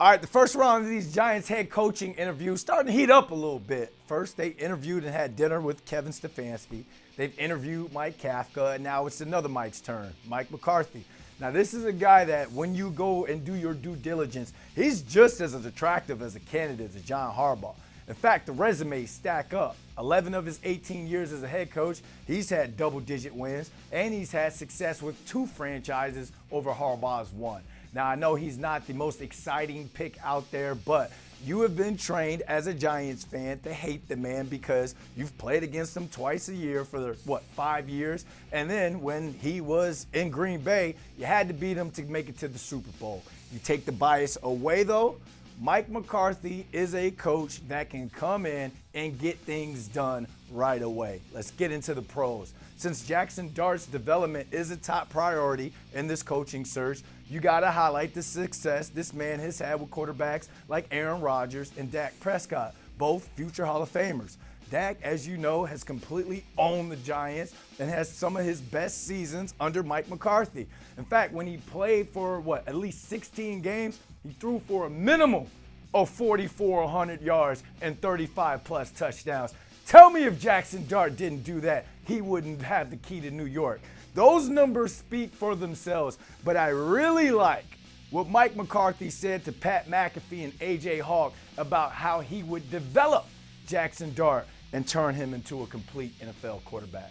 All right, the first round of these Giants head coaching interviews starting to heat up a little bit. First, they interviewed and had dinner with Kevin Stefanski. They've interviewed Mike Kafka, and now it's another Mike's turn, Mike McCarthy. Now, this is a guy that when you go and do your due diligence, he's just as attractive as a candidate as John Harbaugh. In fact, the resumes stack up. 11 of his 18 years as a head coach, he's had double-digit wins, and he's had success with 2 franchises over Harbaugh's 1. Now, I know he's not the most exciting pick out there, but you have been trained as a Giants fan to hate the man because you've played against him twice a year for, 5 years? And then when he was in Green Bay, you had to beat him to make it to the Super Bowl. You take the bias away, though, Mike McCarthy is a coach that can come in and get things done right away. Let's get into the pros. Since Jaxson Dart's development is a top priority in this coaching search, you got to highlight the success this man has had with quarterbacks like Aaron Rodgers and Dak Prescott, both future Hall of Famers. Dak, as you know, has completely owned the Giants and has some of his best seasons under Mike McCarthy. In fact, when he played for, at least 16 games, he threw for a minimum of 4,400 yards and 35-plus touchdowns. Tell me if Jaxson Dart didn't do that, he wouldn't have the key to New York. Those numbers speak for themselves, but I really like what Mike McCarthy said to Pat McAfee and A.J. Hawk about how he would develop Jaxson Dart and turn him into a complete NFL quarterback.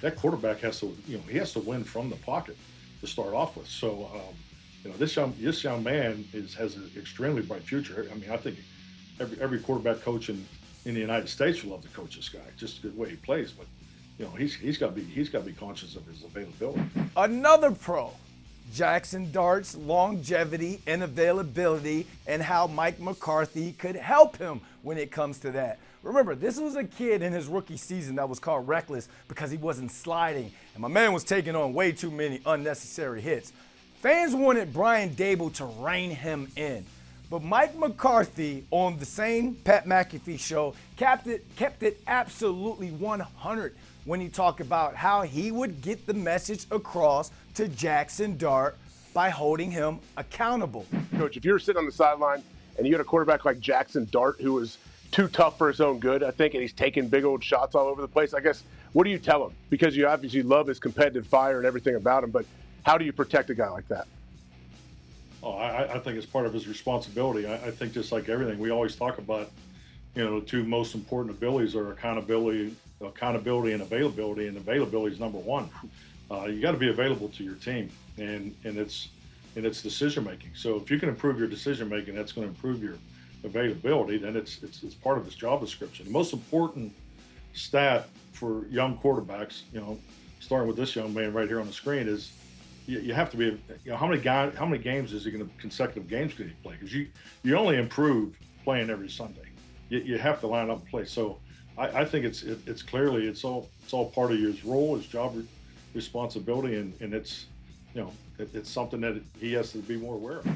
That quarterback has to, he has to win from the pocket to start off with. So, this young man has an extremely bright future. I mean, I think every quarterback coach in the United States would love to coach this guy, just the way he plays. But he's got to be conscious of his availability. Another pro, Jaxson Dart's longevity and availability, and how Mike McCarthy could help him when it comes to that. Remember, this was a kid in his rookie season that was called reckless because he wasn't sliding, and my man was taking on way too many unnecessary hits. Fans wanted Brian Daboll to rein him in, but Mike McCarthy on the same Pat McAfee show kept it absolutely 100 when he talked about how he would get the message across to Jaxson Dart by holding him accountable. Coach, if you were sitting on the sideline and you had a quarterback like Jaxson Dart who was too tough for his own good, I think, and he's taking big old shots all over the place, I guess, what do you tell him? Because you obviously love his competitive fire and everything about him, but how do you protect a guy like that? Oh, I think it's part of his responsibility. I think just like everything, we always talk about, the 2 most important abilities are accountability and availability, and availability is number 1. You got to be available to your team, and it's decision making. So if you can improve your decision making, that's going to improve your availability. Then it's part of his job description. The most important stat for young quarterbacks, starting with this young man right here on the screen, is you have to be, how many games is he going to, consecutive games can he play? Because you only improve playing every Sunday. You have to line up and play. So I think it's clearly it's all part of his role, his job responsibility, and it's it's something that he has to be more aware of.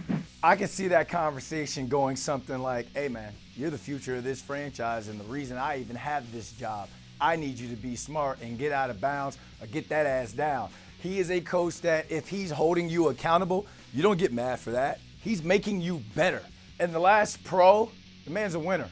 I can see that conversation going something like, hey man, you're the future of this franchise, and the reason I even have this job, I need you to be smart and get out of bounds or get that ass down. He is a coach that if he's holding you accountable, you don't get mad for that. He's making you better. And the last pro, the man's a winner.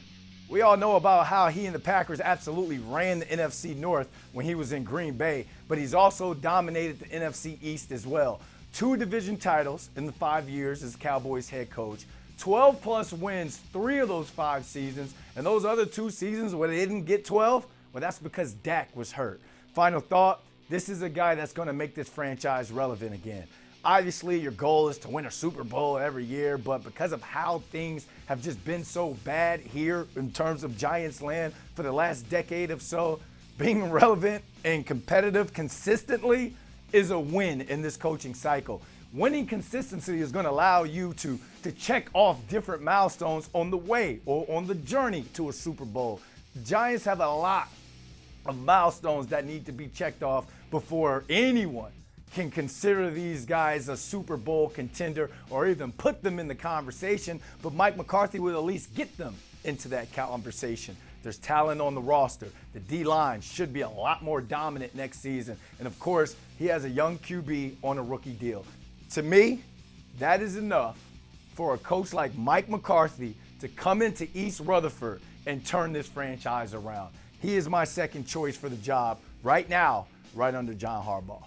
We all know about how he and the Packers absolutely ran the NFC North when he was in Green Bay, but he's also dominated the NFC East as well. 2 division titles in the 5 years as Cowboys head coach, 12-plus wins 3 of those 5 seasons, and those other 2 seasons where they didn't get 12, well, that's because Dak was hurt. Final thought, this is a guy that's going to make this franchise relevant again. Obviously, your goal is to win a Super Bowl every year, but because of how things have just been so bad here in terms of Giants land for the last decade or so, being relevant and competitive consistently is a win in this coaching cycle. Winning consistency is going to allow you to check off different milestones on the way or on the journey to a Super Bowl. The Giants have a lot of milestones that need to be checked off before anyone can consider these guys a Super Bowl contender or even put them in the conversation, but Mike McCarthy will at least get them into that conversation. There's talent on the roster. The D-line should be a lot more dominant next season. And of course, he has a young QB on a rookie deal. To me, that is enough for a coach like Mike McCarthy to come into East Rutherford and turn this franchise around. He is my second choice for the job right now, right under John Harbaugh.